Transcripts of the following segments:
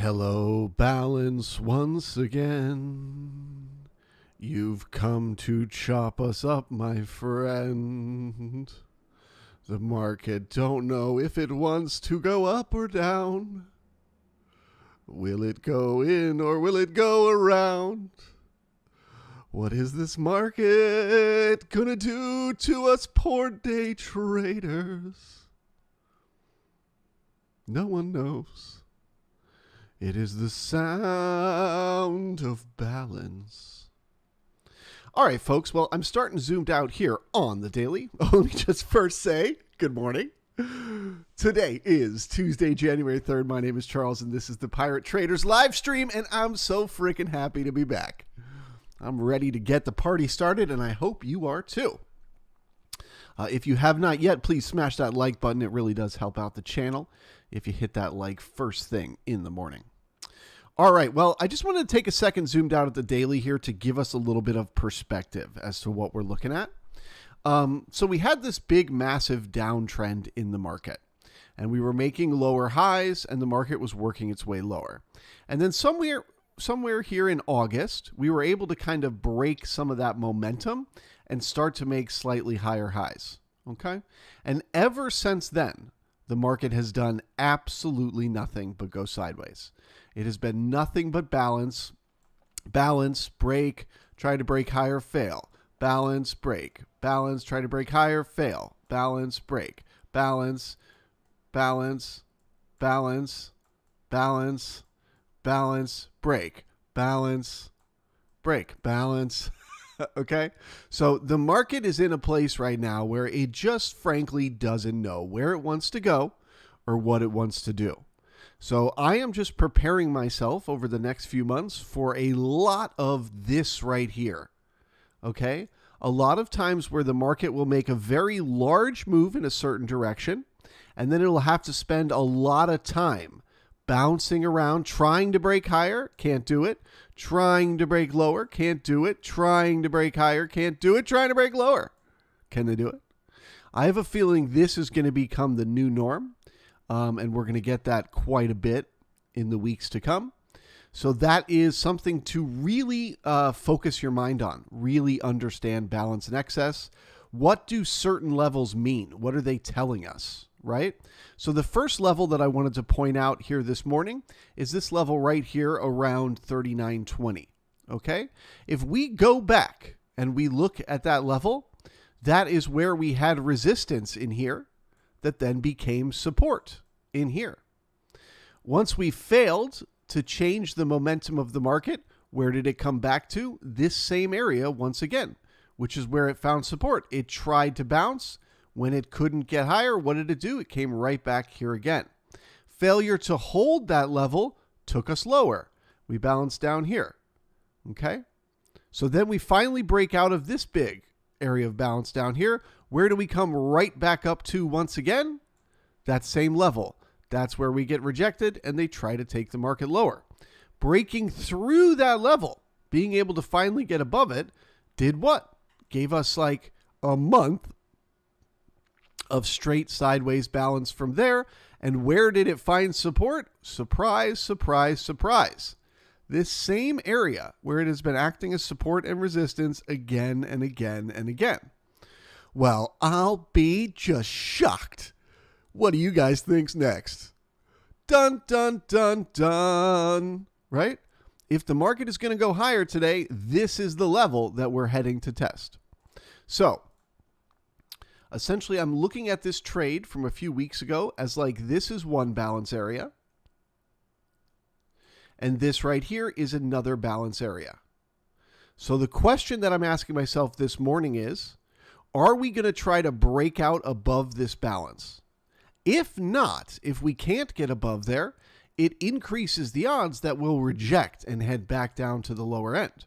Hello, balance, once again. You've come to chop us up, my friend. The market don't know if it wants to go up or down. Will it go in or will it go around? What is this market gonna do to us poor day traders? No one knows. It is the sound of balance. All right, folks. Well, I'm starting zoomed out here on the daily. Let me just first say good morning. Today is Tuesday, January 3rd. My name is Charles, and this is the Pirate Traders live stream, and I'm so freaking happy to be back. I'm ready to get the party started, and I hope you are too. If you have not yet, please smash that like button. It really does help out the channel if you hit that like first thing in the morning. All right, well, I just wanted to take a second zoomed out at the daily here to give us a little bit of perspective as to what we're looking at. So we had this big, massive downtrend in the market, and we were making lower highs, and the market was working its way lower. And then somewhere here in August, we were able to kind of break some of that momentum and start to make slightly higher highs, okay? And ever since then, the market has done absolutely nothing but go sideways. It has been nothing but balance, break, try to break higher, fail, balance, break, balance, try to break higher, fail, balance, break, balance, balance, balance, balance, balance, break, balance, break, balance. Okay, so the market is in a place right now where it just frankly doesn't know where it wants to go or what it wants to do. So I am just preparing myself over the next few months for a lot of this right here. Okay, a lot of times where the market will make a very large move in a certain direction, and then it'll have to spend a lot of time bouncing around, trying to break higher, can't do it. Trying to break lower, can't do it. Trying to break higher, can't do it. Trying to break lower. Can they do it? I have a feeling this is going to become the new norm, and we're going to get that quite a bit in the weeks to come. So that is something to really focus your mind on, really understand balance and excess. What do certain levels mean? What are they telling us? Right? So the first level that I wanted to point out here this morning is this level right here around 39.20. Okay? If we go back and we look at that level, that is where we had resistance in here that then became support in here. Once we failed to change the momentum of the market, where did it come back to? This same area once again, which is where it found support. It tried to bounce. When it couldn't get higher, what did it do? It came right back here again. Failure to hold that level took us lower. We balanced down here. Okay? So then we finally break out of this big area of balance down here. Where do we come right back up to once again? That same level. That's where we get rejected and they try to take the market lower. Breaking through that level, being able to finally get above it, did what? Gave us like a month of straight sideways balance from there. And where did it find support? Surprise, surprise, surprise. This same area where it has been acting as support and resistance again and again and again. Well, I'll be just shocked. What do you guys think's next? Dun, dun, dun, dun. Right? If the market is going to go higher today, this is the level that we're heading to test. So, essentially, I'm looking at this trade from a few weeks ago as like this is one balance area. And this right here is another balance area. So the question that I'm asking myself this morning is, are we going to try to break out above this balance? If not, if we can't get above there, it increases the odds that we'll reject and head back down to the lower end.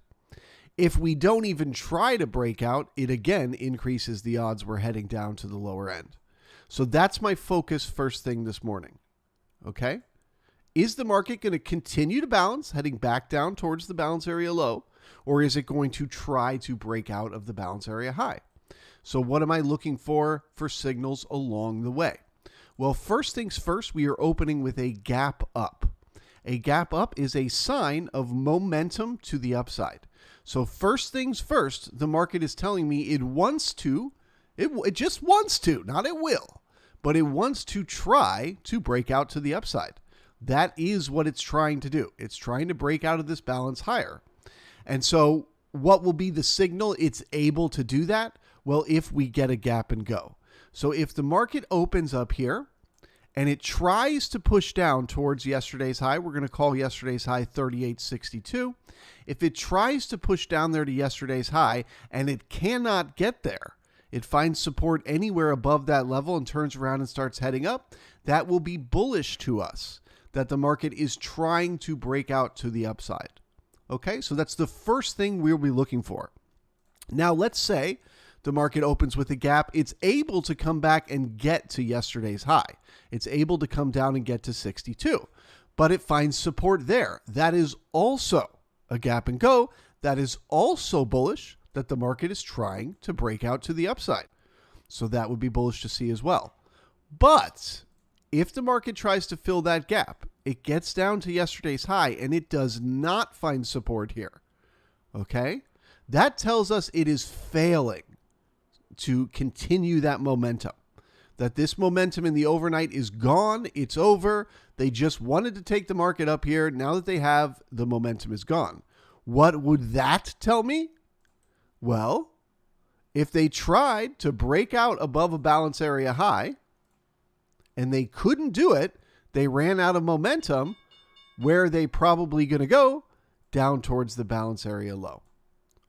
If we don't even try to break out, it again increases the odds we're heading down to the lower end. So that's my focus first thing this morning. Okay? Is the market going to continue to balance, heading back down towards the balance area low, or is it going to try to break out of the balance area high? So what am I looking for signals along the way? Well, first things first, we are opening with a gap up. A gap up is a sign of momentum to the upside. So first things first, the market is telling me it wants to, it just wants to, not it will, but it wants to try to break out to the upside. That is what it's trying to do. It's trying to break out of this balance higher. And so what will be the signal it's able to do that? Well, if we get a gap and go. So if the market opens up here and it tries to push down towards yesterday's high, we're going to call yesterday's high 38.62. If it tries to push down there to yesterday's high and it cannot get there, it finds support anywhere above that level and turns around and starts heading up, that will be bullish to us, that the market is trying to break out to the upside. Okay, so that's the first thing we'll be looking for. Now, let's say the market opens with a gap. It's able to come back and get to yesterday's high. It's able to come down and get to 62, but it finds support there. That is also a gap and go. That is also bullish, that the market is trying to break out to the upside. So that would be bullish to see as well. But if the market tries to fill that gap, it gets down to yesterday's high and it does not find support here. Okay? That tells us it is failing to continue that momentum. That this momentum in the overnight is gone. It's over. They just wanted to take the market up here. Now that they have, the momentum is gone. What would that tell me? Well, if they tried to break out above a balance area high and they couldn't do it, they ran out of momentum, where are they probably going to go? Down towards the balance area low.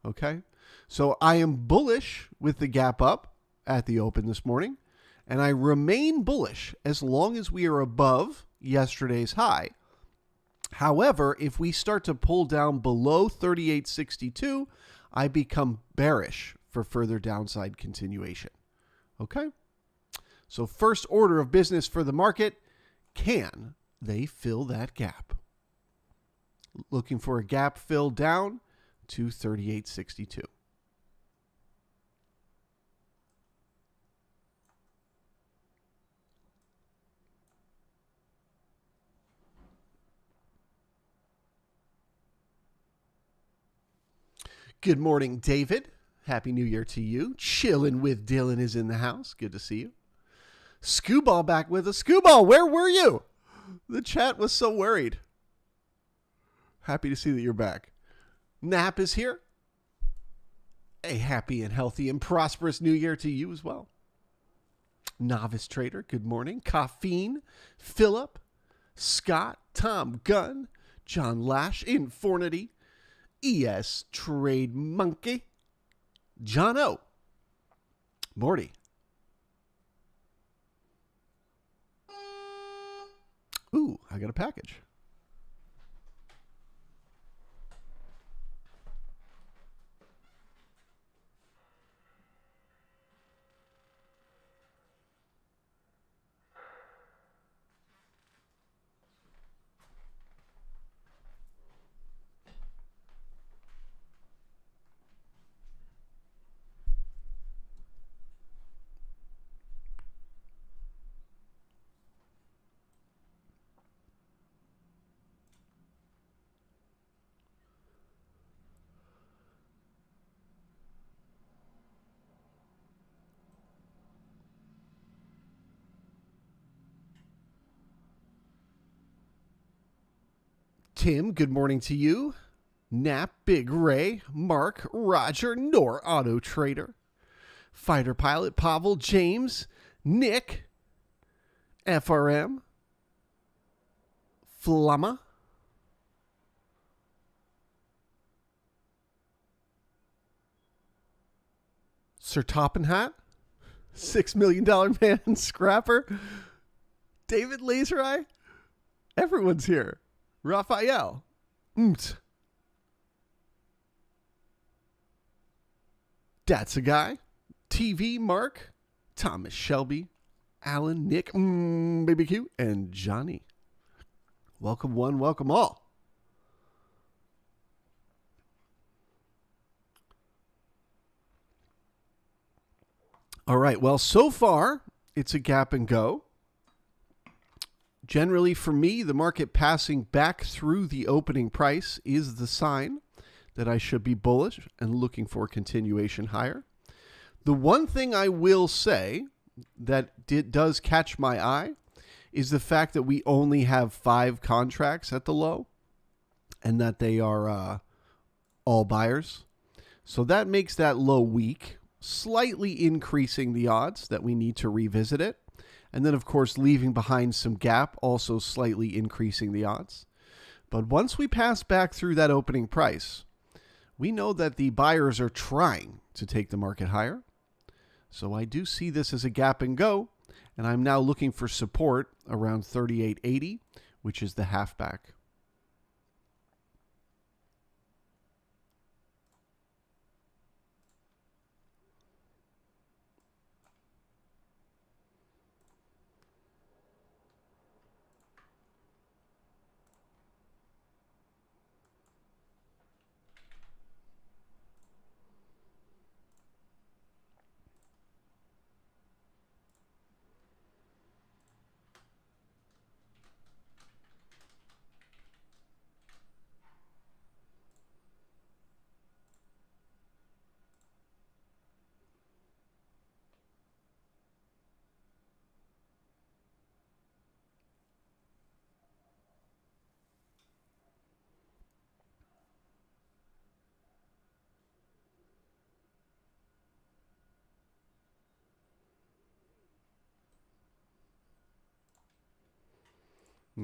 Okay? So I am bullish with the gap up at the open this morning, and I remain bullish as long as we are above yesterday's high. However, if we start to pull down below 38.62, I become bearish for further downside continuation. Okay? So first order of business for the market, can they fill that gap? Looking for a gap fill down to 38.62. Good morning, David. Happy New Year to you. Chilling with Dylan is in the house. Good to see you. Scooball back with us. Scooball, where were you? The chat was so worried. Happy to see that you're back. Nap is here. A happy and healthy and prosperous New Year to you as well. Novice Trader, good morning. Caffeine, Philip, Scott, Tom Gunn, John Lash, Infornity, ES Trade Monkey, John O, Morty. Ooh, I got a package. Tim, good morning to you. Nap, Big Ray, Mark, Roger, Nor Auto Trader, Fighter Pilot, Pavel, James, Nick, FRM, Flamma, Sir Toppenhat, $6 Million Man, Scrapper, David Laser Eye. Everyone's here. Raphael. That's a guy. TV Mark. Thomas Shelby. Alan, Nick, Baby Q, and Johnny. Welcome one, welcome all. All right, well, so far, it's a gap and go. Generally, for me, the market passing back through the opening price is the sign that I should be bullish and looking for continuation higher. The one thing I will say that does catch my eye is the fact that we only have 5 contracts at the low and that they are all buyers. So that makes that low weak, slightly increasing the odds that we need to revisit it. And then, of course, leaving behind some gap, also slightly increasing the odds. But once we pass back through that opening price, we know that the buyers are trying to take the market higher. So I do see this as a gap and go, and I'm now looking for support around 38.80, which is the halfback.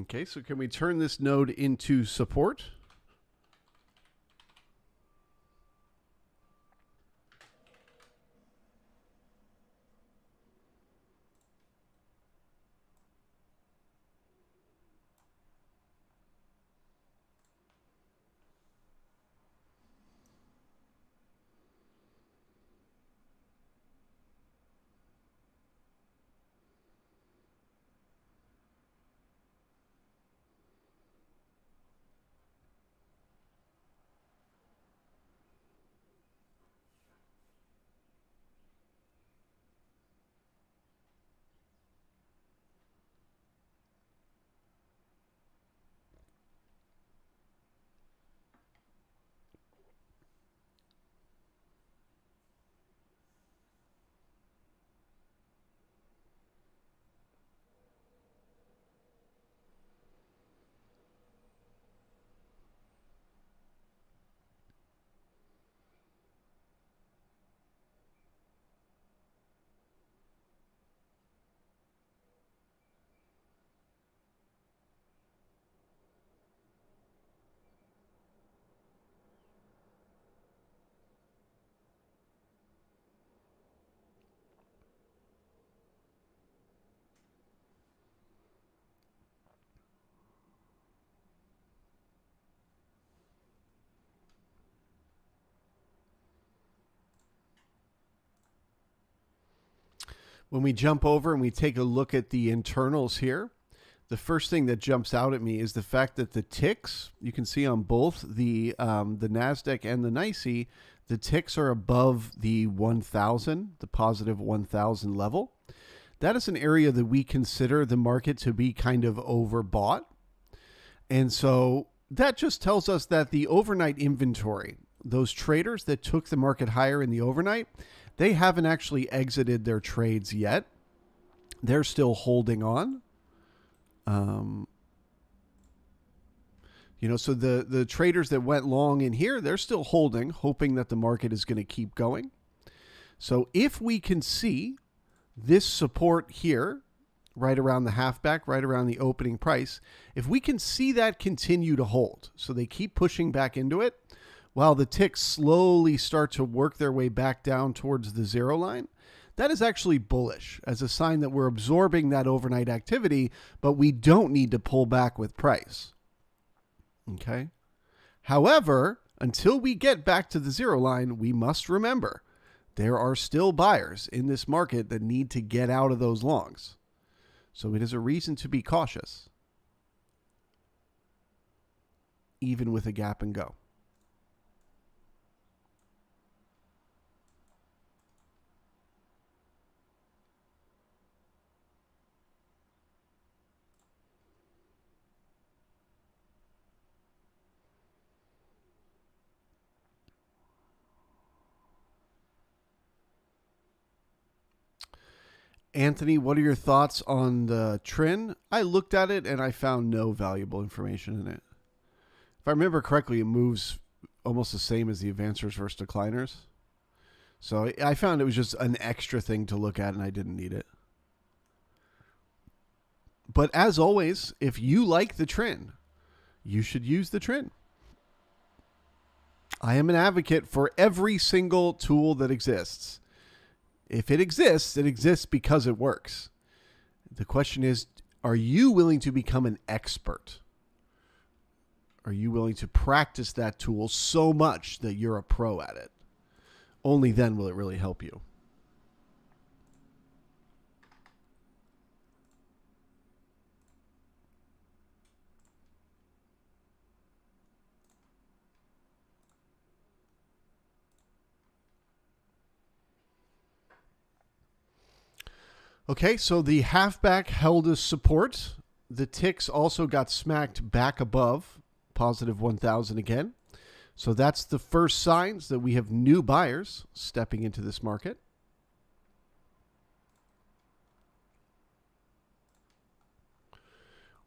Okay, so can we turn this node into support? When we jump over and we take a look at the internals here, the first thing that jumps out at me is the fact that the ticks, you can see on both the Nasdaq and the NYSE, the ticks are above the 1,000, the positive 1,000 level. That is an area that we consider the market to be kind of overbought. And so that just tells us that the overnight inventory, those traders that took the market higher in the overnight, they haven't actually exited their trades yet. They're still holding on. So the traders that went long in here, they're still holding, hoping that the market is going to keep going. So if we can see this support here, right around the halfback, right around the opening price, if we can see that continue to hold, so they keep pushing back into it, while the ticks slowly start to work their way back down towards the 0 line, that is actually bullish as a sign that we're absorbing that overnight activity, but we don't need to pull back with price. Okay. However, until we get back to the 0 line, we must remember there are still buyers in this market that need to get out of those longs. So it is a reason to be cautious, even with a gap and go. Anthony, what are your thoughts on the trend? I looked at it and I found no valuable information in it. If I remember correctly, it moves almost the same as the advancers versus decliners. So I found it was just an extra thing to look at and I didn't need it. But as always, if you like the trend, you should use the trend. I am an advocate for every single tool that exists. If it exists because it works. The question is, are you willing to become an expert? Are you willing to practice that tool so much that you're a pro at it? Only then will it really help you. Okay, so the halfback held as support. The ticks also got smacked back above positive 1,000 again. So that's the first signs that we have new buyers stepping into this market.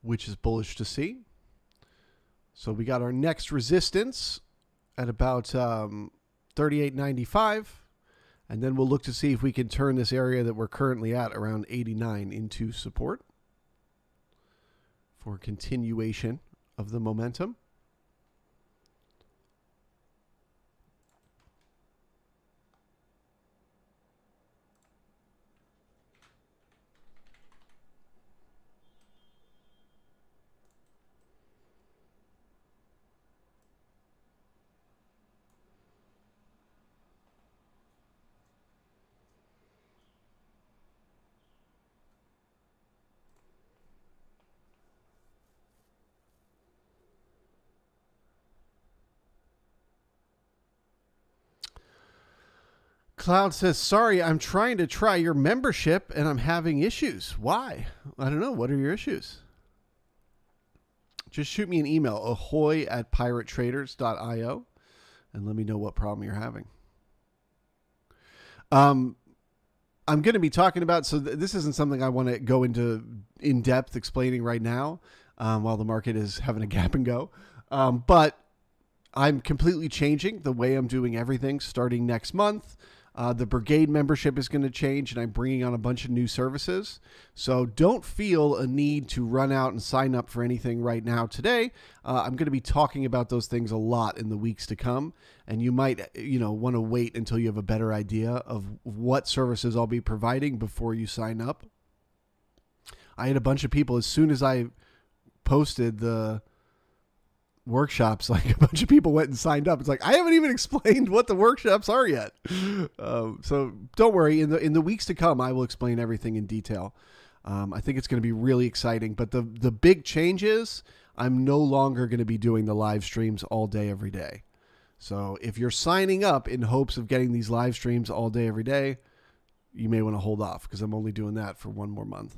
Which is bullish to see. So we got our next resistance at about 38.95. And then we'll look to see if we can turn this area that we're currently at around 89 into support for continuation of the momentum. Cloud says, sorry, I'm trying to try your membership and I'm having issues. Why? I don't know. What are your issues? Just shoot me an email, ahoy@piratetraders.io, and let me know what problem you're having. I'm going to be talking about, so this isn't something I want to go into in depth explaining right now while the market is having a gap and go. But I'm completely changing the way I'm doing everything starting next month. The brigade membership is going to change, and I'm bringing on a bunch of new services. So don't feel a need to run out and sign up for anything right now today. I'm going to be talking about those things a lot in the weeks to come, and you might, want to wait until you have a better idea of what services I'll be providing before you sign up. I had a bunch of people, as soon as I posted the workshops, like a bunch of people went and signed up. It's like, I haven't even explained what the workshops are yet. So don't worry, in the weeks to come, I will explain everything in detail. I think it's going to be really exciting, but the big change is I'm no longer going to be doing the live streams all day, every day. So if you're signing up in hopes of getting these live streams all day, every day, you may want to hold off because I'm only doing that for one more month.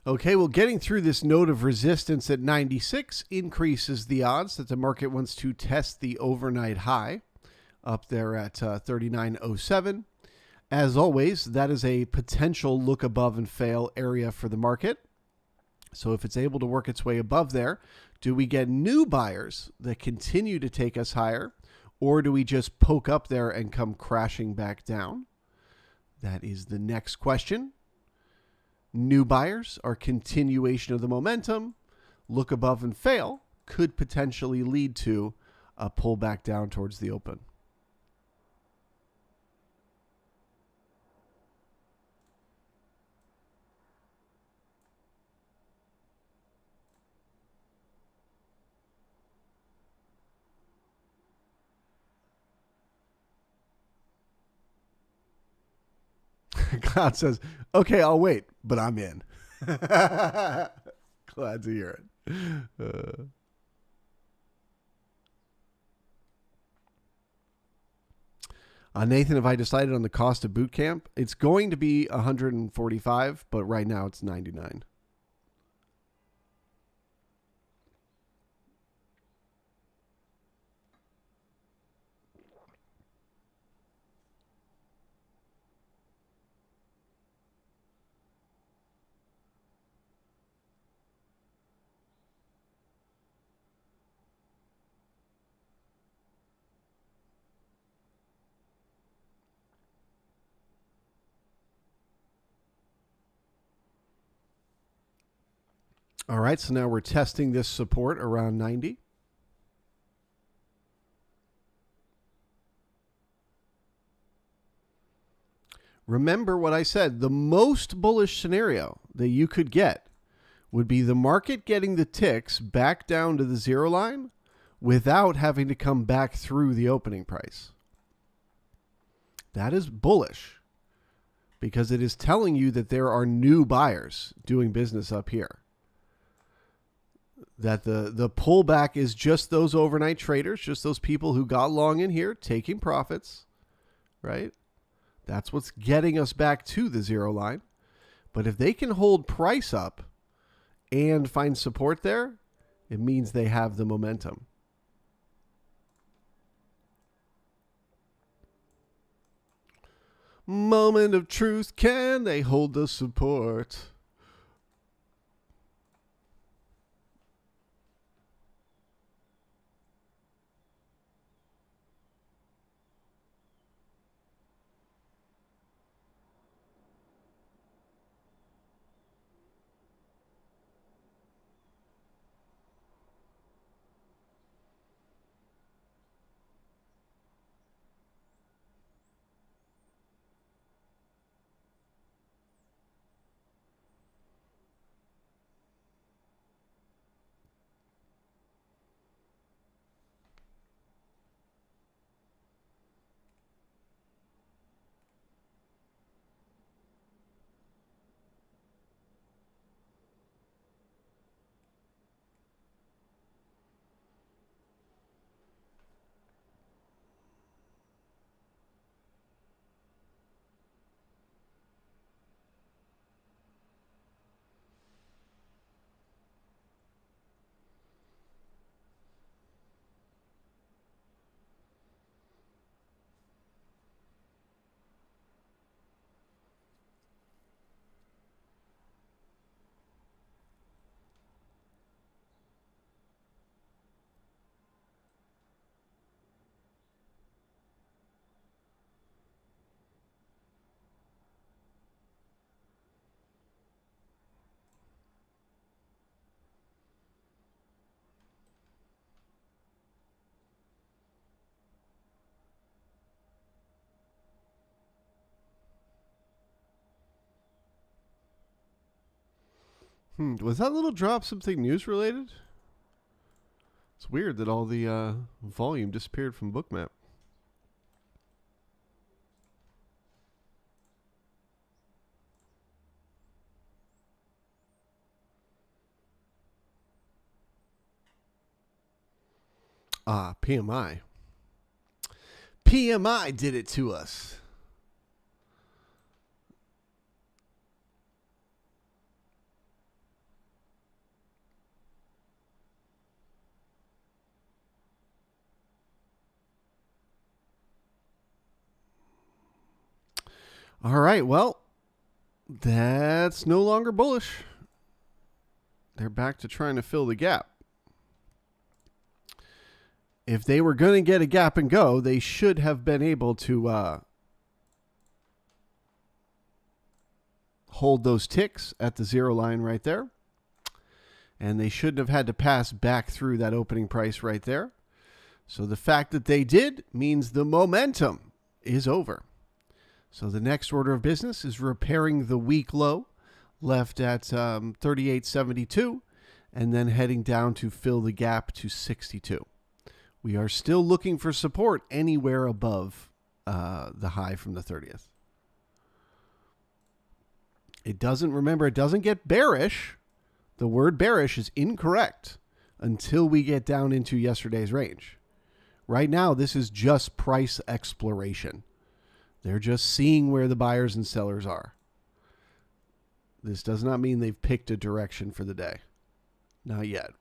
Okay, well, getting through this node of resistance at 96 increases the odds that the market wants to test the overnight high up there at 39.07. As always, that is a potential look above and fail area for the market. So if it's able to work its way above there, do we get new buyers that continue to take us higher, or do we just poke up there and come crashing back down? That is the next question. New buyers are continuation of the momentum. Look above and fail could potentially lead to a pullback down towards the open. Cloud says, okay, I'll wait, but I'm in. Glad to hear it. Nathan, have I decided on the cost of boot camp? It's going to be 145, but right now it's 99. All right, so now we're testing this support around 90. Remember what I said, the most bullish scenario that you could get would be the market getting the ticks back down to the zero line without having to come back through the opening price. That is bullish because it is telling you that there are new buyers doing business up here. That the pullback is just those overnight traders, just those people who got long in here taking profits, right? That's what's getting us back to the zero line. But if they can hold price up and find support there, it means they have the momentum. Moment of truth, can they hold the support? Was that little drop something news related? It's weird that all the volume disappeared from Bookmap. Ah, PMI. PMI did it to us. All right, well, that's no longer bullish. They're back to trying to fill the gap. If they were going to get a gap and go, they should have been able to hold those ticks at the zero line right there. And they shouldn't have had to pass back through that opening price right there. So the fact that they did means the momentum is over. So the next order of business is repairing the weak low left at 38.72 and then heading down to fill the gap to 62. We are still looking for support anywhere above the high from the 30th. It doesn't get bearish. The word bearish is incorrect until we get down into yesterday's range. Right now, this is just price exploration. They're just seeing where the buyers and sellers are. This does not mean they've picked a direction for the day. Not yet.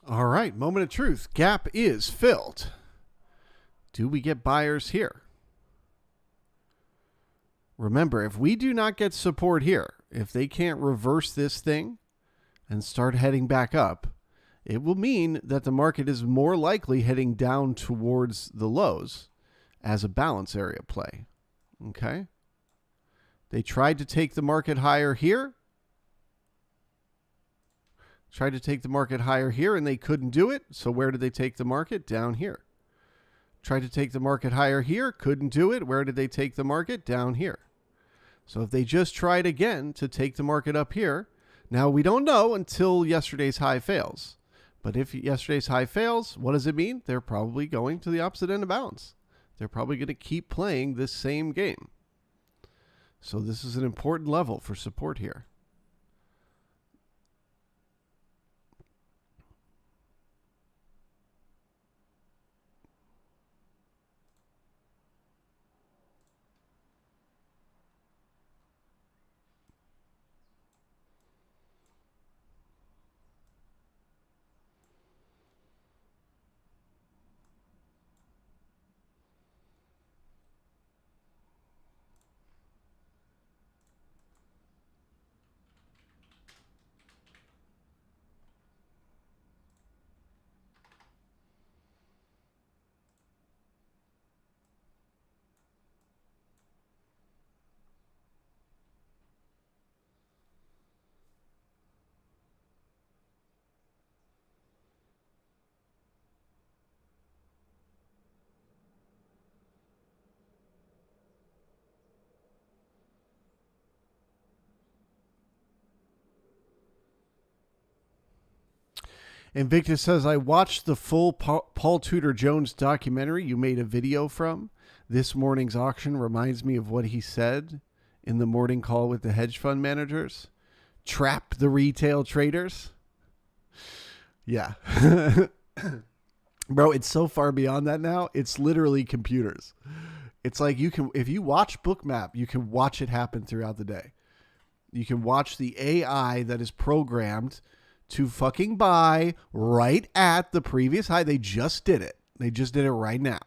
All right, moment of truth. Gap is filled. Do we get buyers here? Remember, if we do not get support here, if they can't reverse this thing and start heading back up, it will mean that the market is more likely heading down towards the lows as a balance area play. Okay? They tried to take the market higher here. Tried to take the market higher here, and they couldn't do it. So where did they take the market? Down here. Tried to take the market higher here. Couldn't do it. Where did they take the market? Down here. So if they just tried again to take the market up here, now we don't know until yesterday's high fails. But if yesterday's high fails, what does it mean? They're probably going to the opposite end of bounds. They're probably going to keep playing this same game. So this is an important level for support here. Invictus says, I watched the full Paul Tudor Jones documentary you made a video from. This morning's auction reminds me of what he said in the morning call with the hedge fund managers. Trap the retail traders. Yeah. Bro, it's so far beyond that now. It's literally computers. It's like you can, if you watch Bookmap, you can watch it happen throughout the day. You can watch the AI that is programmed to fucking buy right at the previous high. They just did it. They just did it right now.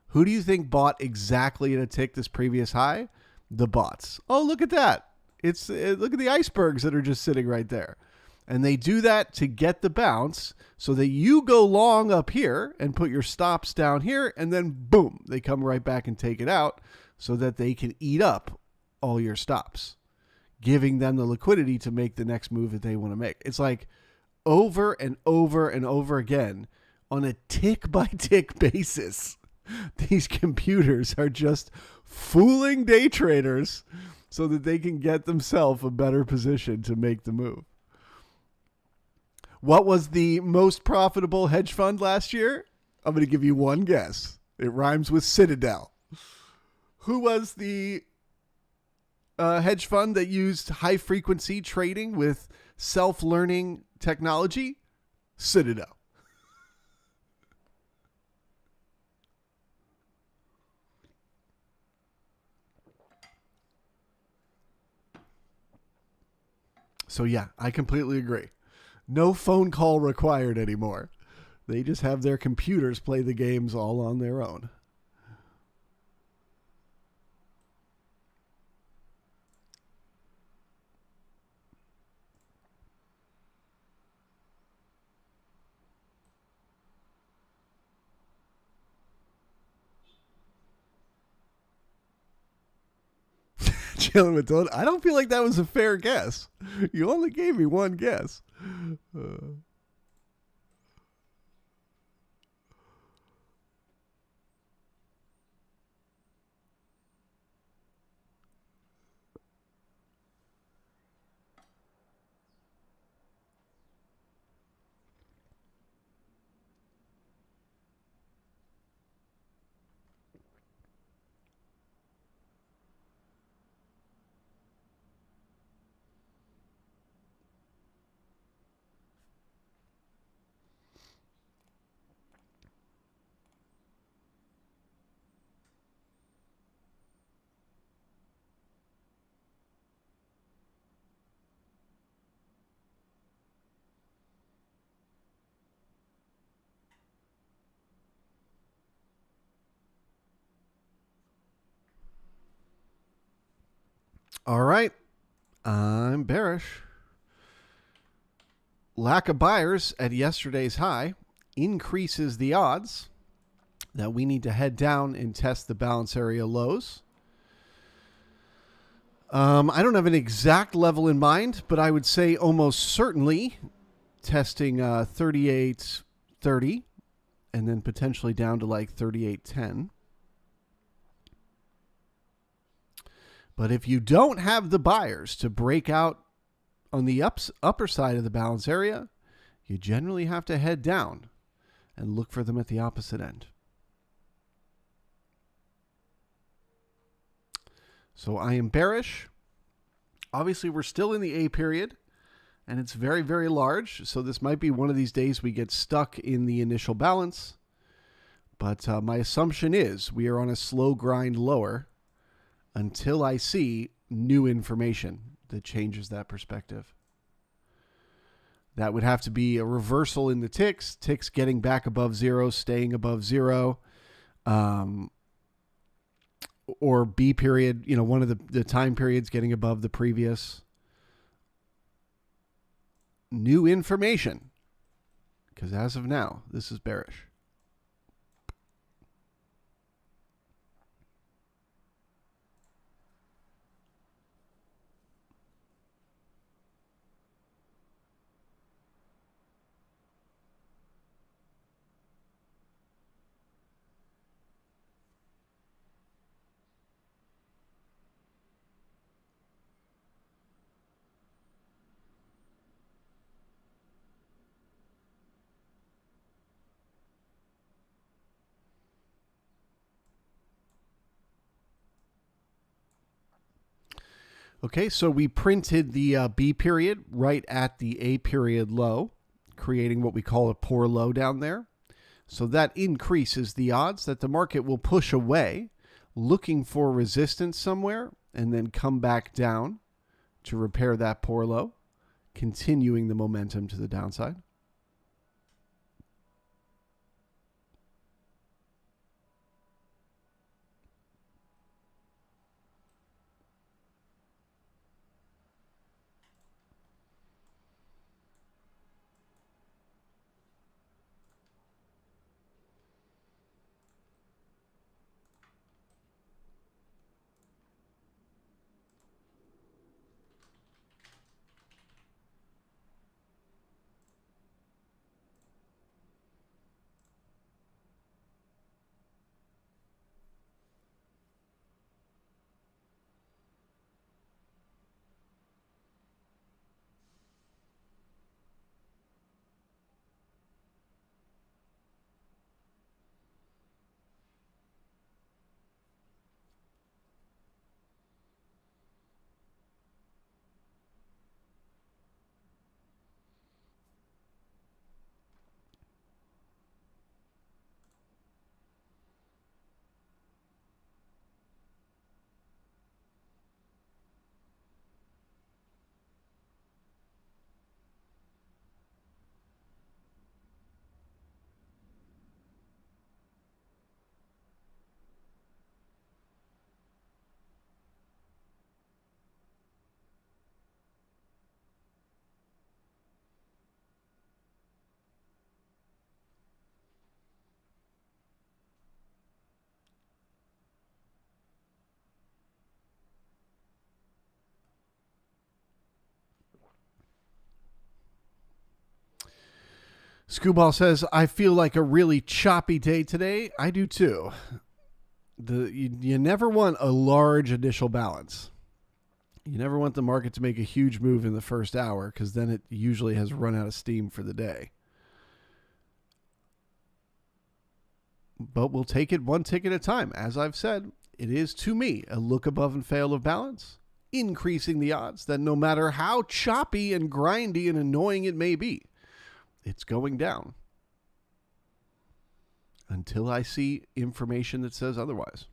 Who do you think bought exactly at a tick this previous high? The bots. Oh, look at that. Look at the icebergs that are just sitting right there. And they do that to get the bounce so that you go long up here and put your stops down here, and then boom, they come right back and take it out so that they can eat up all your stops, giving them the liquidity to make the next move that they want to make. It's like over and over and over again on a tick by tick basis. These computers are just fooling day traders so that they can get themselves a better position to make the move. What was the most profitable hedge fund last year? I'm going to give you one guess. It rhymes with Citadel. Who was the hedge fund that used high frequency trading with self-learning technology? Citadel. So yeah, I completely agree. No phone call required anymore. They just have their computers play the games all on their own. Chilling with Dylan. I don't feel like that was a fair guess. You only gave me one guess. All right. I'm bearish. Lack of buyers at yesterday's high increases the odds that we need to head down and test the balance area lows. I don't have an exact level in mind, but I would say almost certainly testing 38.30 and then potentially down to like 38.10. But if you don't have the buyers to break out on the upper side of the balance area, you generally have to head down and look for them at the opposite end. So I am bearish. Obviously, we're still in the A period, and it's very, very large. So this might be one of these days we get stuck in the initial balance. But my assumption is we are on a slow grind lower until I see new information that changes that perspective. That would have to be a reversal in the ticks getting back above zero, staying above zero, or B period, one of the time periods getting above the previous. New information, because as of now, this is bearish. Okay, so we printed the B period right at the A period low, creating what we call a poor low down there. So that increases the odds that the market will push away, looking for resistance somewhere, and then come back down to repair that poor low, continuing the momentum to the downside. Screwball says, I feel like a really choppy day today. I do too. You never want a large initial balance. You never want the market to make a huge move in the first hour, because then it usually has run out of steam for the day. But we'll take it one tick at a time. As I've said, it is, to me, a look above and fail of balance, increasing the odds that no matter how choppy and grindy and annoying it may be, it's going down until I see information that says otherwise.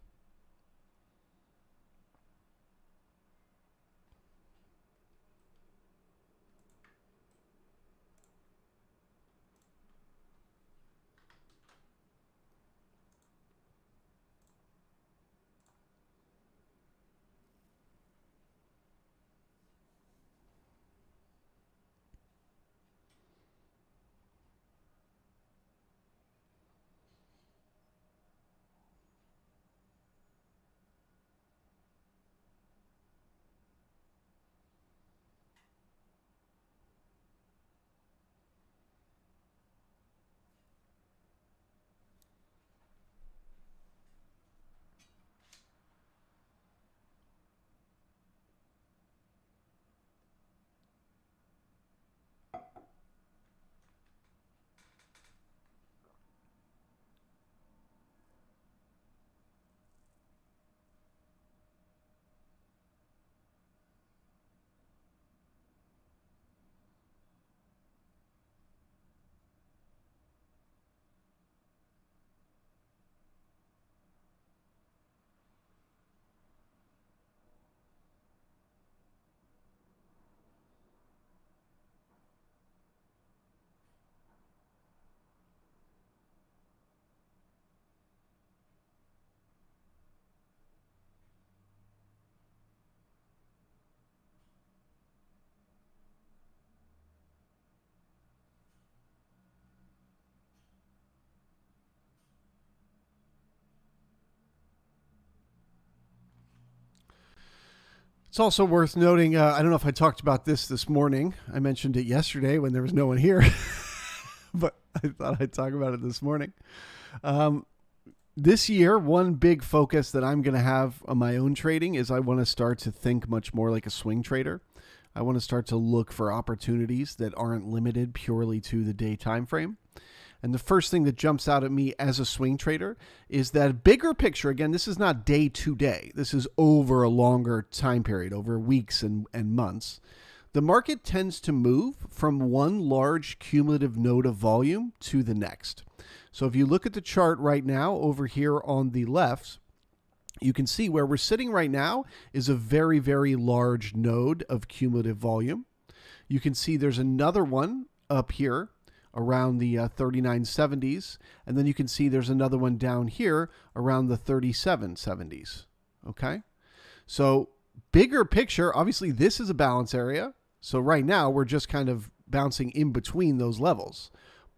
It's also worth noting, I don't know if I talked about this morning. I mentioned it yesterday when there was no one here, but I thought I'd talk about it this morning. This year, one big focus that I'm going to have on my own trading is I want to start to think much more like a swing trader. I want to start to look for opportunities that aren't limited purely to the day time frame. And the first thing that jumps out at me as a swing trader is that bigger picture. Again, this is not day to day. This is over a longer time period, over weeks and months. The market tends to move from one large cumulative node of volume to the next. So if you look at the chart right now over here on the left, you can see where we're sitting right now is a very, very large node of cumulative volume. You can see there's another one up here around the 3970s, and then you can see there's another one down here around the 3770s. Okay, so bigger picture, obviously this is a balance area. So right now we're just kind of bouncing in between those levels.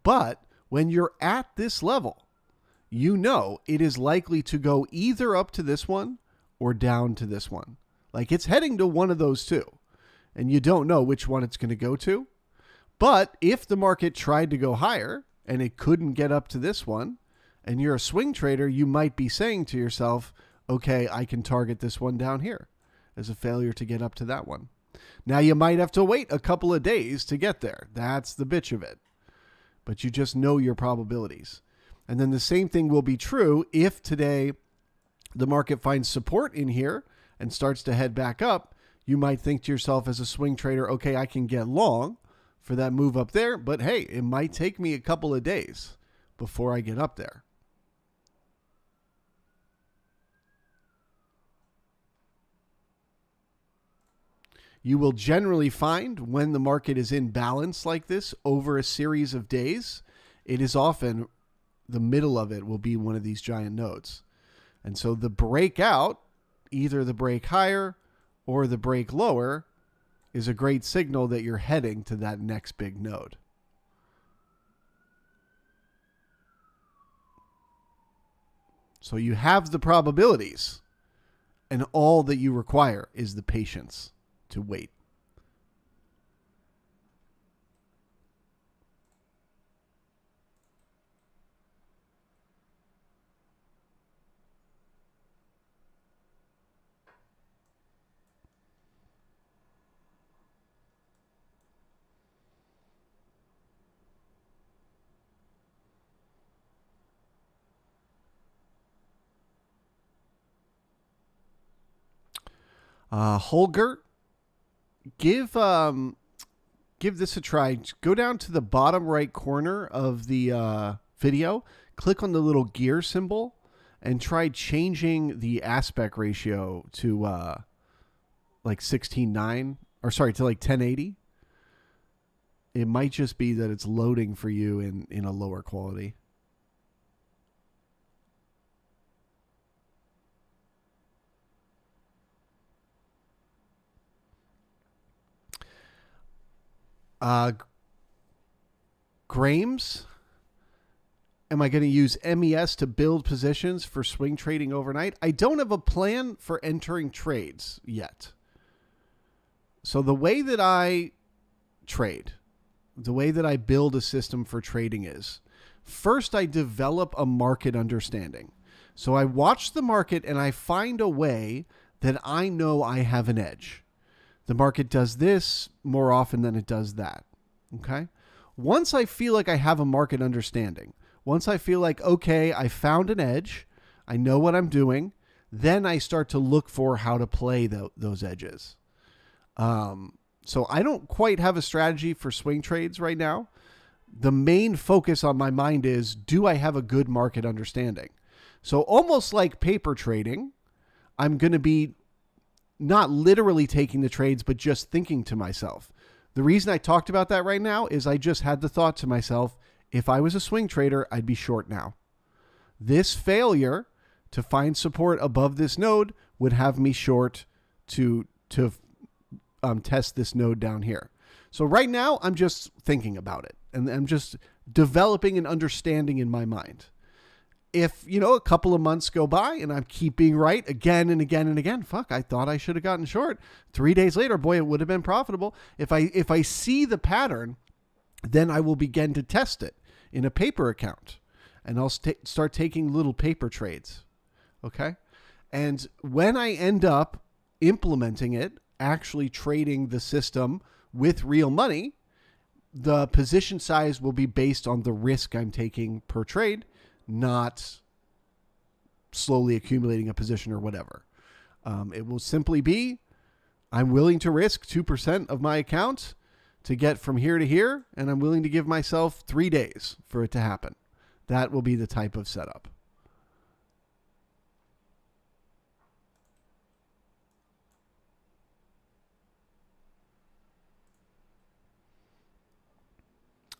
But when you're at this level, you know it is likely to go either up to this one or down to this one. Like it's heading to one of those two, and you don't know which one it's going to go to. But if the market tried to go higher and it couldn't get up to this one, and you're a swing trader, you might be saying to yourself, okay, I can target this one down here as a failure to get up to that one. Now you might have to wait a couple of days to get there. That's the bitch of it. But you just know your probabilities. And then the same thing will be true if today the market finds support in here and starts to head back up. You might think to yourself as a swing trader, okay, I can get long for that move up there, but hey, it might take me a couple of days before I get up there. You will generally find when the market is in balance like this over a series of days, it is often the middle of it will be one of these giant nodes. And so the breakout, either the break higher or the break lower, is a great signal that you're heading to that next big node. So you have the probabilities, and all that you require is the patience to wait. Holger, give this a try. Go down to the bottom right corner of the video, click on the little gear symbol, and try changing the aspect ratio to like 16:9, or sorry, to like 1080. It might just be that it's loading for you in a lower quality. Grames, am I going to use MES to build positions for swing trading overnight? I don't have a plan for entering trades yet. So the way that I trade, the way that I build a system for trading is, first I develop a market understanding. So I watch the market and I find a way that I know I have an edge. The market does this more often than it does that. Okay? Once I feel like I have a market understanding, once I feel like, okay, I found an edge, I know what I'm doing, then I start to look for how to play those edges. So I don't quite have a strategy for swing trades right now. The main focus on my mind is, do I have a good market understanding? So almost like paper trading, I'm going to be not literally taking the trades, but just thinking to myself. The reason I talked about that right now is I just had the thought to myself, if I was a swing trader, I'd be short now. This failure to find support above this node would have me short to test this node down here. So right now, I'm just thinking about it, and I'm just developing an understanding in my mind. if, you know, a couple of months go by and I'm keep being right again and again and again, fuck, I thought I should have gotten short. 3 days later, boy, it would have been profitable. If I see the pattern, then I will begin to test it in a paper account, and I'll start taking little paper trades. Okay. And when I end up implementing it, actually trading the system with real money, the position size will be based on the risk I'm taking per trade, not slowly accumulating a position or whatever. It will simply be, I'm willing to risk 2% of my account to get from here to here, and I'm willing to give myself 3 days for it to happen. That will be the type of setup.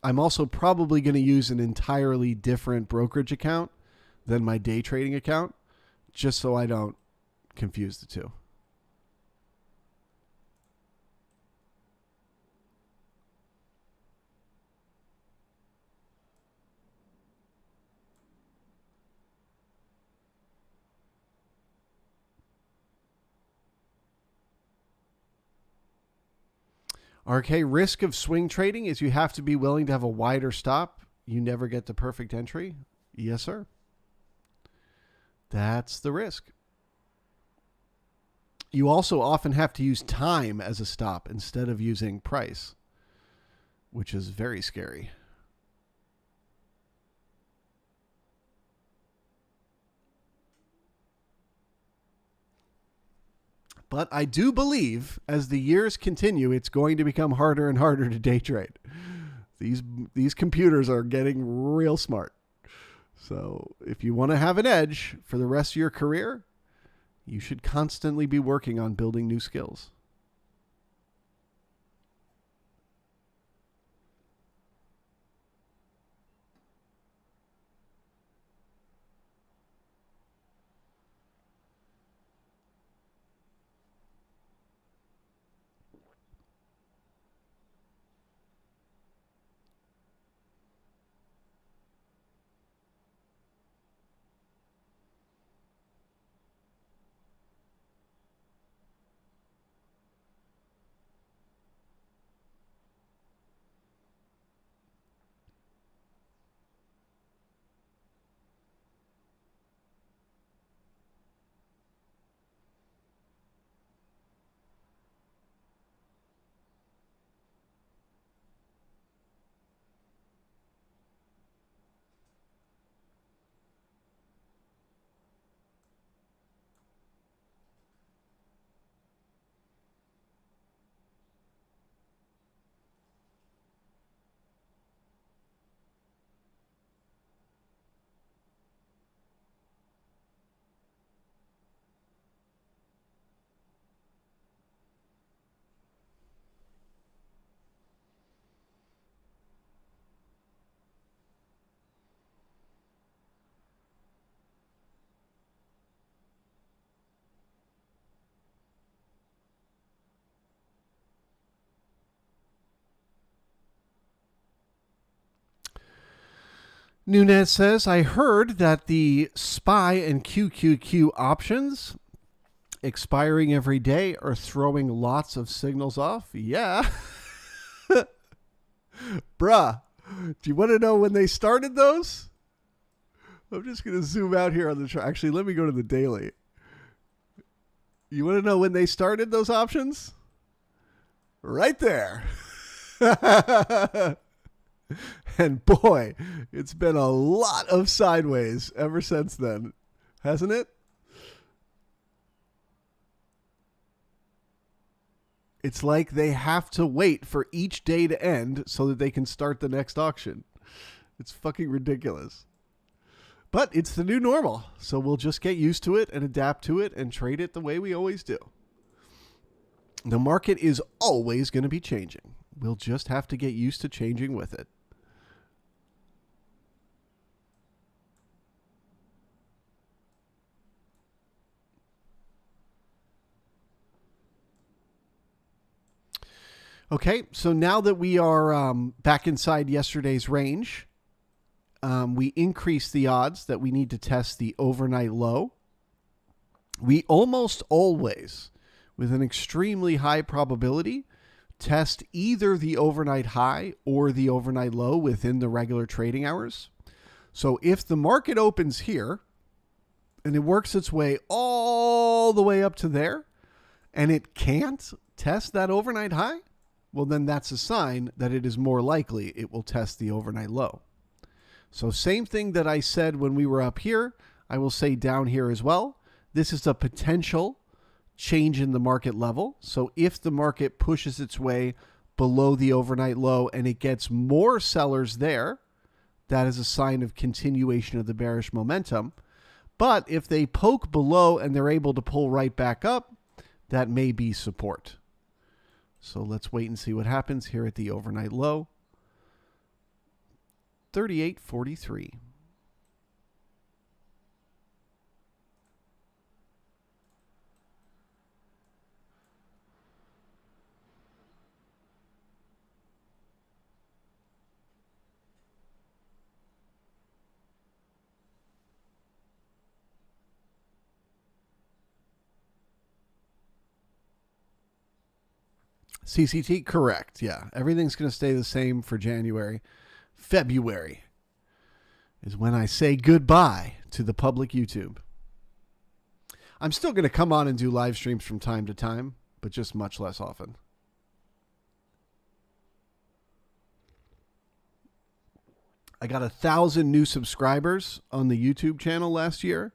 I'm also probably going to use an entirely different brokerage account than my day trading account, just so I don't confuse the two. RK, risk of swing trading is you have to be willing to have a wider stop. You never get the perfect entry. Yes, sir. That's the risk. You also often have to use time as a stop instead of using price, which is very scary. But I do believe as the years continue, it's going to become harder and harder to day trade. These computers are getting real smart. So if you want to have an edge for the rest of your career, you should constantly be working on building new skills. Nunez says, I heard that the SPY and QQQ options expiring every day are throwing lots of signals off. Yeah. Bruh, do you want to know when they started those? I'm just going to zoom out here on the chart. Actually, let me go to the daily. You want to know when they started those options? Right there. And boy, it's been a lot of sideways ever since then, hasn't it? It's like they have to wait for each day to end so that they can start the next auction. It's fucking ridiculous. But it's the new normal, so we'll just get used to it and adapt to it and trade it the way we always do. The market is always going to be changing. We'll just have to get used to changing with it. Okay, so now that we are back inside yesterday's range, we increase the odds that we need to test the overnight low. We almost always, with an extremely high probability, test either the overnight high or the overnight low within the regular trading hours. So if the market opens here and it works its way all the way up to there and it can't test that overnight high, well, then that's a sign that it is more likely it will test the overnight low. So same thing that I said when we were up here, I will say down here as well. This is a potential change in the market level. So if the market pushes its way below the overnight low and it gets more sellers there, that is a sign of continuation of the bearish momentum. But if they poke below and they're able to pull right back up, that may be support. So let's wait and see what happens here at the overnight low. 38.43. CCT, correct. Yeah, everything's going to stay the same for January. February is when I say goodbye to the public YouTube. I'm still going to come on and do live streams from time to time, but just much less often. I got 1,000 new subscribers on the YouTube channel last year,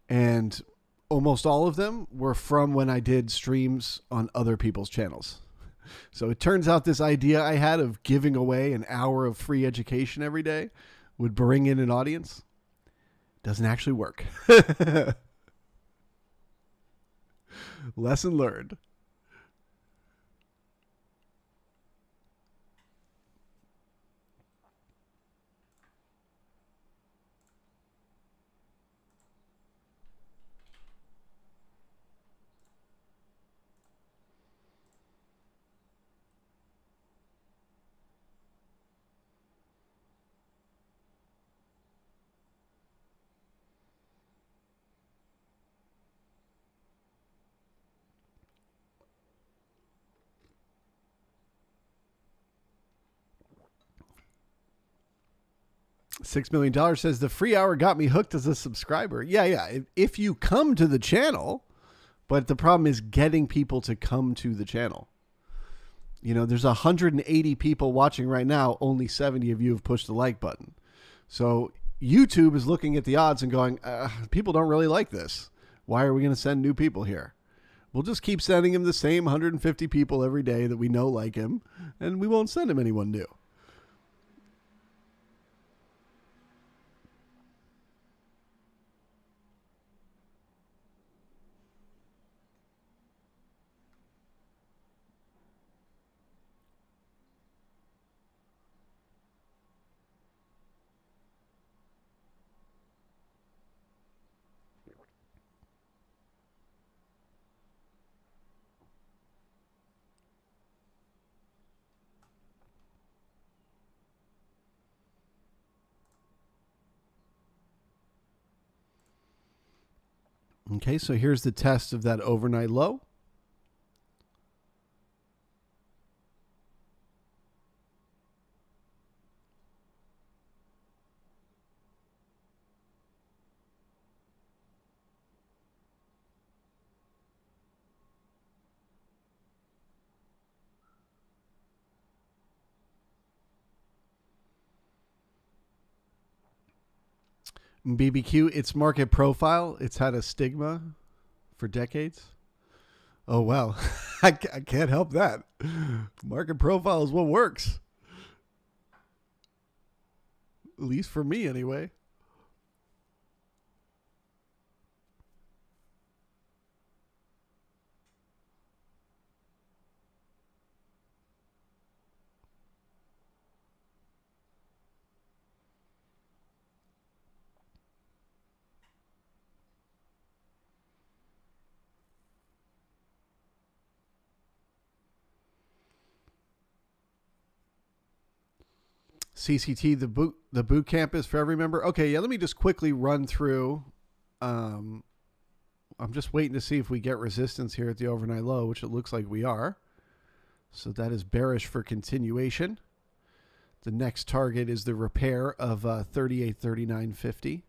and almost all of them were from when I did streams on other people's channels. So it turns out this idea I had of giving away an hour of free education every day would bring in an audience. Doesn't actually work. Lesson learned. $6 million says the free hour got me hooked as a subscriber. Yeah. If you come to the channel, but the problem is getting people to come to the channel. You know, there's 180 people watching right now. Only 70 of you have pushed the like button. So YouTube is looking at the odds and going, people don't really like this. Why are we going to send new people here? We'll just keep sending him the same 150 people every day that we know like him, and we won't send him anyone new. Okay, so here's the test of that overnight low. BBQ, its market profile, it's had a stigma for decades. Oh, well, I can't help that. Market profile is what works. At least for me, anyway. CCT, the boot camp is for every member. Okay, yeah, let me just quickly run through. I'm just waiting to see if we get resistance here at the overnight low, which it looks like we are. So that is bearish for continuation. The next target is the repair of 38.3950.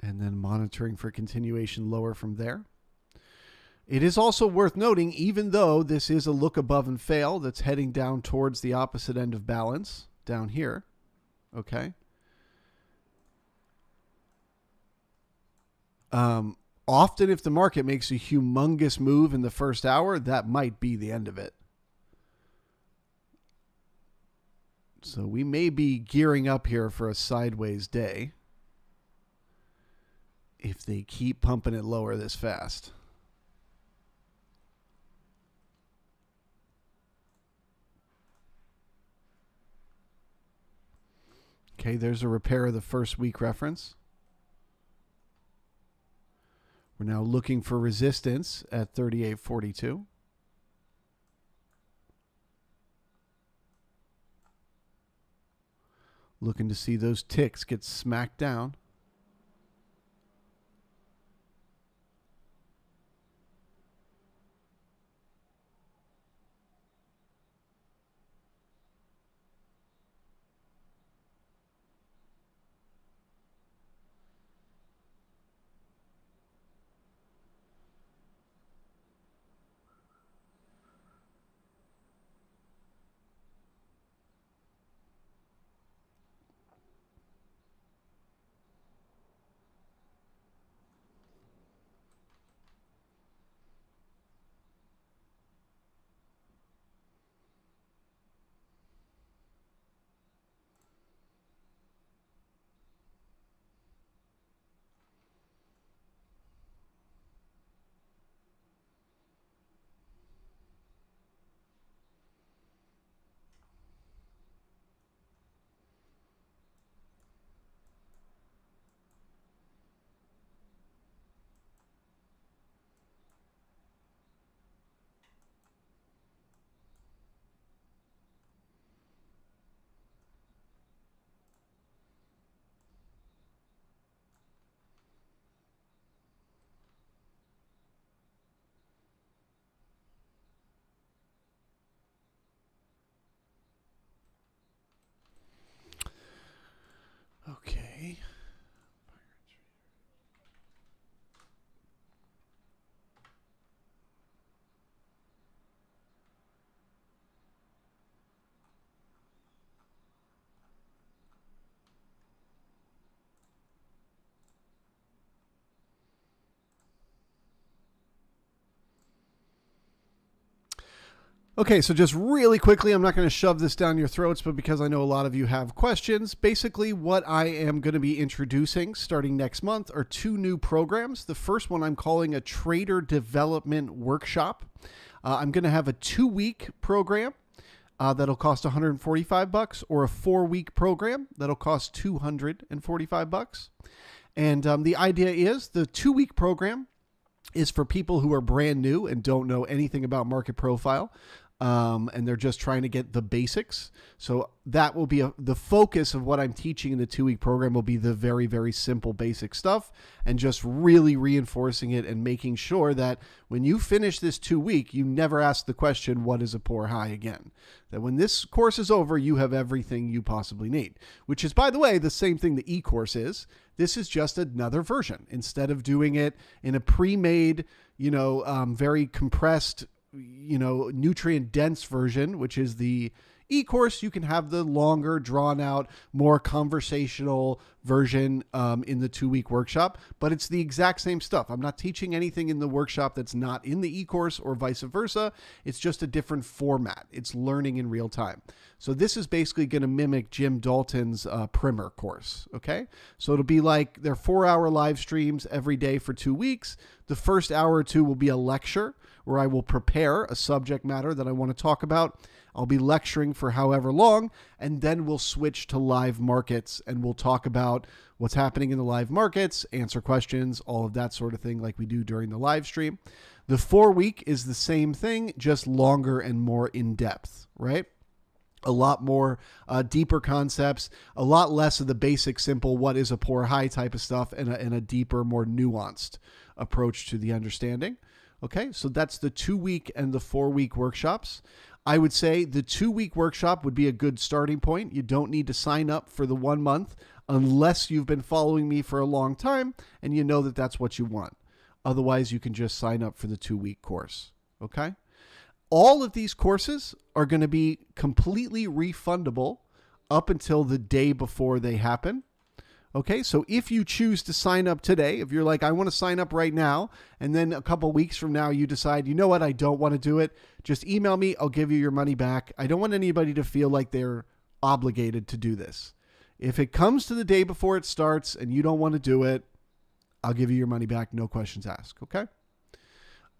And then monitoring for continuation lower from there. It is also worth noting, even though this is a look above and fail that's heading down towards the opposite end of balance down here, okay? Often if the market makes a humongous move in the first hour, that might be the end of it. So we may be gearing up here for a sideways day if they keep pumping it lower this fast. Okay, there's a repair of the first week reference. We're now looking for resistance at 38.42. Looking to see those ticks get smacked down. Okay. Okay, so just really quickly, I'm not going to shove this down your throats, but because I know a lot of you have questions, basically what I am going to be introducing starting next month are two new programs. The first one I'm calling a Trader Development Workshop. I'm going to have a 2-week program that'll cost $145, or a 4-week program that'll cost $245. And the idea is the 2-week program is for people who are brand new and don't know anything about market profile. And they're just trying to get the basics. So that will be the focus of what I'm teaching in the 2-week program will be the very, very simple basic stuff and just really reinforcing it and making sure that when you finish this 2-week, you never ask the question, what is a poor high again? That when this course is over, you have everything you possibly need, which is, by the way, the same thing the e-course is. This is just another version. Instead of doing it in a pre-made, very compressed, nutrient dense version, which is the e-course, you can have the longer, drawn out, more conversational version in the 2-week workshop, but it's the exact same stuff. I'm not teaching anything in the workshop that's not in the e-course or vice versa. It's just a different format. It's learning in real time. So this is basically going to mimic Jim Dalton's primer course. Okay. So it'll be like they're 4-hour live streams every day for 2 weeks. The first hour or two will be a lecture where I will prepare a subject matter that I want to talk about. I'll be lecturing for however long, and then we'll switch to live markets and we'll talk about what's happening in the live markets, answer questions, all of that sort of thing like we do during the live stream. The 4-week is the same thing, just longer and more in depth, right? a lot more deeper concepts, a lot less of the basic, simple, what is a poor high type of stuff, and a deeper, more nuanced approach to the understanding. Okay, so that's the 2-week and the 4-week workshops. I would say the 2-week workshop would be a good starting point. You don't need to sign up for the 1 month unless you've been following me for a long time and you know that that's what you want. Otherwise, you can just sign up for the 2-week course. Okay? All of these courses are going to be completely refundable up until the day before they happen. Okay, so if you choose to sign up today, if you're like, I want to sign up right now, and then a couple weeks from now you decide, you know what, I don't want to do it, just email me, I'll give you your money back. I don't want anybody to feel like they're obligated to do this. If it comes to the day before it starts and you don't want to do it, I'll give you your money back, no questions asked, okay?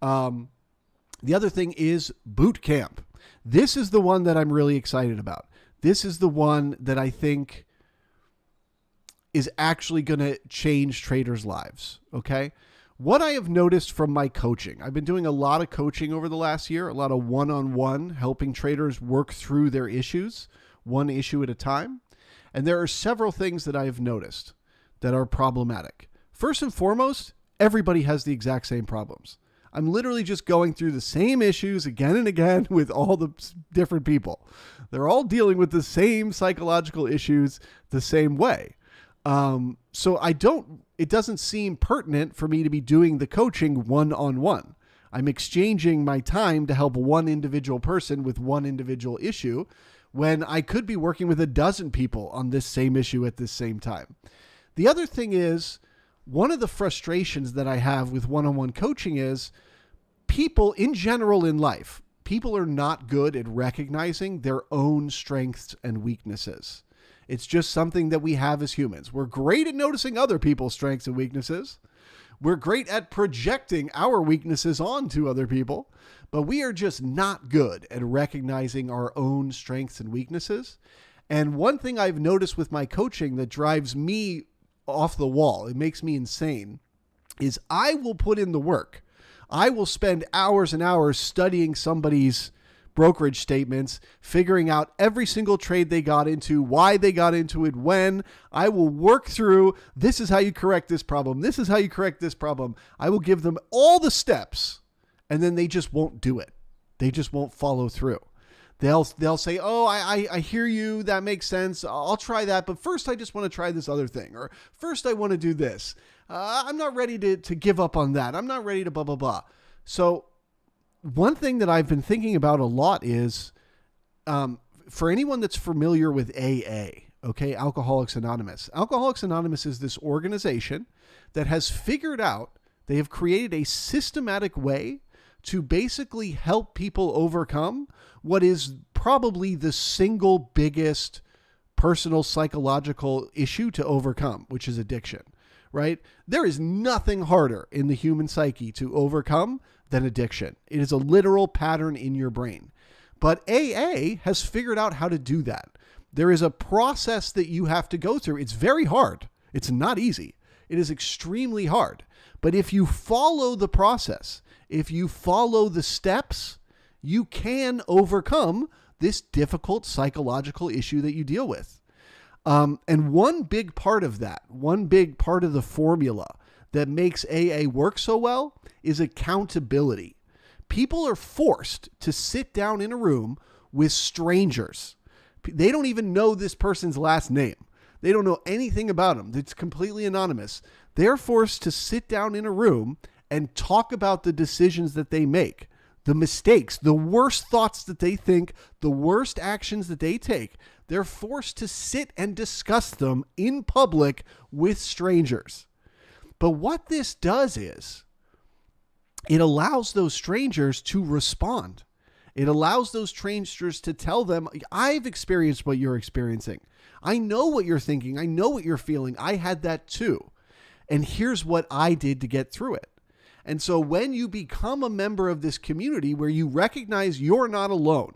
The other thing is boot camp. This is the one that I'm really excited about. This is the one that I think is actually going to change traders' lives, okay? What I have noticed from my coaching, I've been doing a lot of coaching over the last year, a lot of one-on-one, helping traders work through their issues, one issue at a time. And there are several things that I have noticed that are problematic. First and foremost, everybody has the exact same problems. I'm literally just going through the same issues again and again with all the different people. They're all dealing with the same psychological issues the same way. So it doesn't seem pertinent for me to be doing the coaching one-on-one. I'm exchanging my time to help one individual person with one individual issue when I could be working with a dozen people on this same issue at this same time. The other thing is, one of the frustrations that I have with one-on-one coaching is people in general in life, people are not good at recognizing their own strengths and weaknesses. It's just something that we have as humans. We're great at noticing other people's strengths and weaknesses. We're great at projecting our weaknesses onto other people, but we are just not good at recognizing our own strengths and weaknesses. And one thing I've noticed with my coaching that drives me off the wall, it makes me insane, is I will put in the work. I will spend hours and hours studying somebody's brokerage statements, figuring out every single trade they got into, why they got into it, when. I will work through, this is how you correct this problem. This is how you correct this problem. I will give them all the steps, and then they just won't do it. They just won't follow through. They'll say, oh, I hear you. That makes sense. I'll try that. But first, I just want to try this other thing. Or first, I want to do this. I'm not ready to give up on that. I'm not ready to blah, blah, blah. So one thing that I've been thinking about a lot is for anyone that's familiar with AA, okay, Alcoholics Anonymous. Alcoholics Anonymous is this organization that has figured out, they have created a systematic way to basically help people overcome what is probably the single biggest personal psychological issue to overcome, which is addiction, right? There is nothing harder in the human psyche to overcome than addiction. It is a literal pattern in your brain. But AA has figured out how to do that. There is a process that you have to go through. It's very hard. It's not easy. It is extremely hard. But if you follow the process, if you follow the steps, you can overcome this difficult psychological issue that you deal with. And one big part of that, one big part of the formula that makes AA work so well is accountability. People are forced to sit down in a room with strangers. They don't even know this person's last name. They don't know anything about them. It's completely anonymous. They're forced to sit down in a room and talk about the decisions that they make, the mistakes, the worst thoughts that they think, the worst actions that they take. They're forced to sit and discuss them in public with strangers. But what this does is it allows those strangers to respond. It allows those strangers to tell them, I've experienced what you're experiencing. I know what you're thinking. I know what you're feeling. I had that too. And here's what I did to get through it. And so when you become a member of this community where you recognize you're not alone,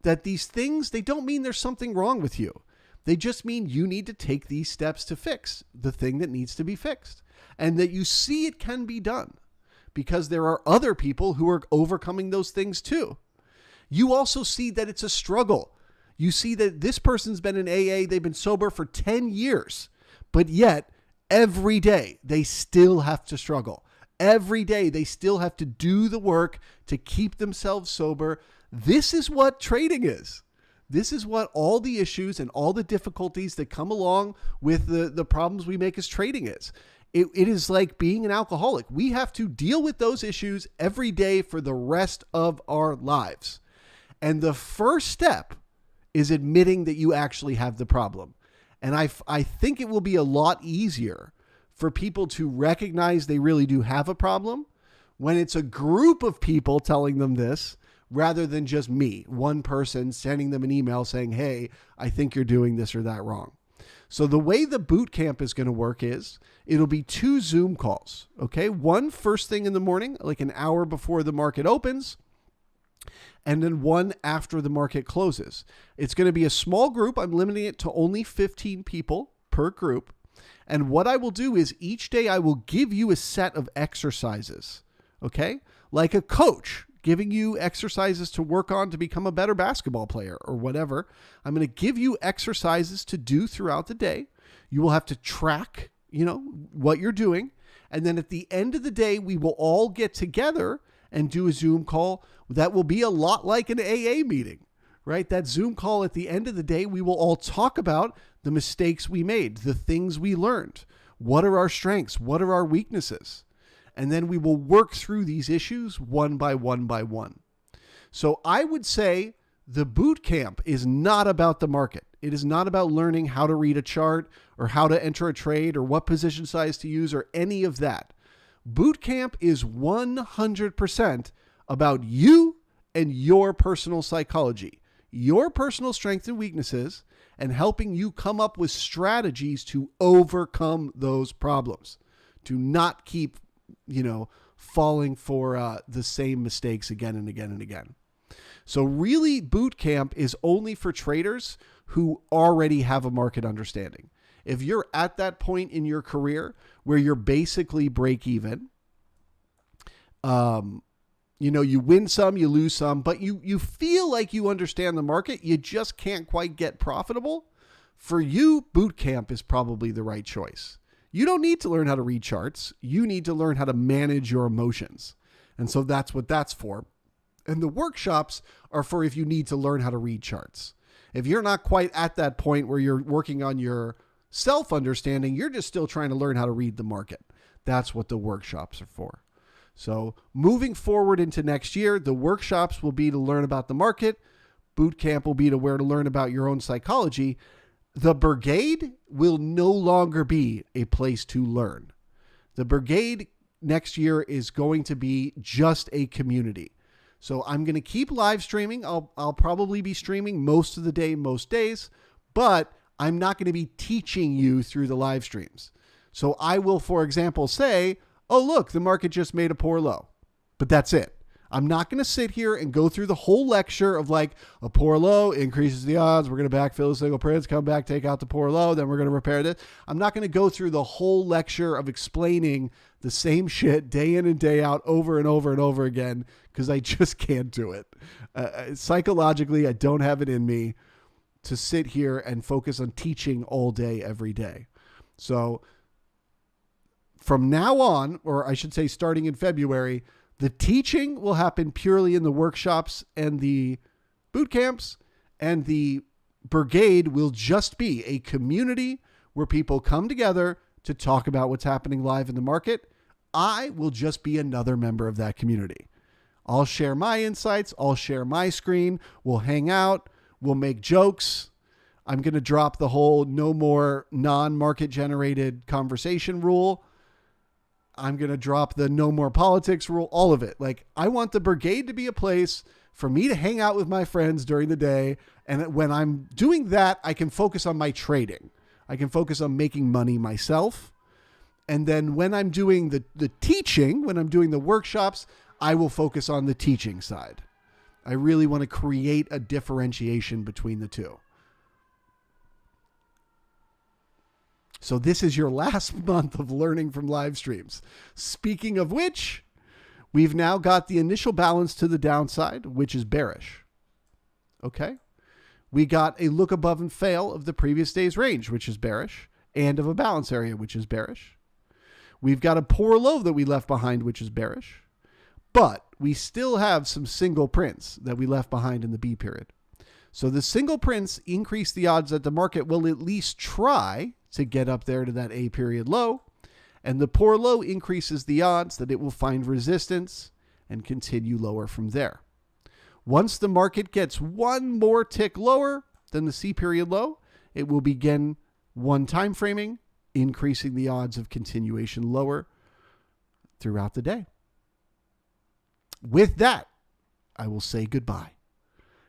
that these things, they don't mean there's something wrong with you. They just mean you need to take these steps to fix the thing that needs to be fixed. And that you see it can be done because there are other people who are overcoming those things too. You also see that it's a struggle. You see that this person's been in AA, they've been sober for 10 years, but yet every day they still have to struggle. Every day they still have to do the work to keep themselves sober. This is what trading is. This is what all the issues and all the difficulties that come along with the problems we make as trading is. It is like being an alcoholic. We have to deal with those issues every day for the rest of our lives. And the first step is admitting that you actually have the problem. And I think it will be a lot easier for people to recognize they really do have a problem when it's a group of people telling them this rather than just me, one person sending them an email saying, hey, I think you're doing this or that wrong. So the way the boot camp is going to work is it'll be 2 Zoom calls, okay? One first thing in the morning, like an hour before the market opens, and then one after the market closes. It's going to be a small group. I'm limiting it to only 15 people per group. And what I will do is each day I will give you a set of exercises, okay? Like a coach giving you exercises to work on to become a better basketball player or whatever. I'm going to give you exercises to do throughout the day. You will have to track, what you're doing. And then at the end of the day, we will all get together and do a Zoom call that will be a lot like an AA meeting, right? That Zoom call at the end of the day, we will all talk about the mistakes we made, the things we learned. What are our strengths? What are our weaknesses? And then we will work through these issues one by one by one. So I would say the boot camp is not about the market. It is not about learning how to read a chart or how to enter a trade or what position size to use or any of that. Boot camp is 100% about you and your personal psychology, your personal strengths and weaknesses, and helping you come up with strategies to overcome those problems, to not keep, falling for the same mistakes again and again and again. So really, boot camp is only for traders who already have a market understanding. If you're at that point in your career where you're basically break even, you win some, you lose some, but you feel like you understand the market, you just can't quite get profitable. For you, boot camp is probably the right choice. You don't need to learn how to read charts. You need to learn how to manage your emotions. And so that's what that's for. And the workshops are for if you need to learn how to read charts. If you're not quite at that point where you're working on your self-understanding, you're just still trying to learn how to read the market. That's what the workshops are for. So moving forward into next year, the workshops will be to learn about the market. Boot camp will be to learn about your own psychology. The brigade will no longer be a place to learn. The brigade next year is going to be just a community. So I'm going to keep live streaming. I'll probably be streaming most of the day, most days, but I'm not going to be teaching you through the live streams. So I will, for example, say, oh, look, the market just made a poor low, but that's it. I'm not going to sit here and go through the whole lecture of like a poor low increases the odds. We're going to backfill the single prints, come back, take out the poor low. Then we're going to repair this. I'm not going to go through the whole lecture of explaining the same shit day in and day out over and over and over again, because I just can't do it. Psychologically, I don't have it in me to sit here and focus on teaching all day, every day. So from now on, or I should say starting in February, the teaching will happen purely in the workshops and the boot camps, and the brigade will just be a community where people come together to talk about what's happening live in the market. I will just be another member of that community. I'll share my insights. I'll share my screen. We'll hang out. We'll make jokes. I'm going to drop the whole no more non-market generated conversation rule. I'm going to drop the no more politics rule, all of it. Like, I want the brigade to be a place for me to hang out with my friends during the day. And when I'm doing that, I can focus on my trading. I can focus on making money myself. And then when I'm doing the teaching, when I'm doing the workshops, I will focus on the teaching side. I really want to create a differentiation between the two. So this is your last month of learning from live streams. Speaking of which, we've now got the initial balance to the downside, which is bearish. Okay? We got a look above and fail of the previous day's range, which is bearish, and of a balance area, which is bearish. We've got a poor low that we left behind, which is bearish. But we still have some single prints that we left behind in the B period. So the single prints increase the odds that the market will at least try to get up there to that A period low. And the poor low increases the odds that it will find resistance and continue lower from there. Once the market gets one more tick lower than the C period low, it will begin one time framing, increasing the odds of continuation lower throughout the day. With that, I will say goodbye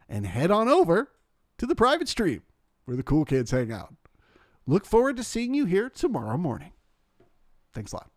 and head on over to the private stream where the cool kids hang out. Look forward to seeing you here tomorrow morning. Thanks a lot.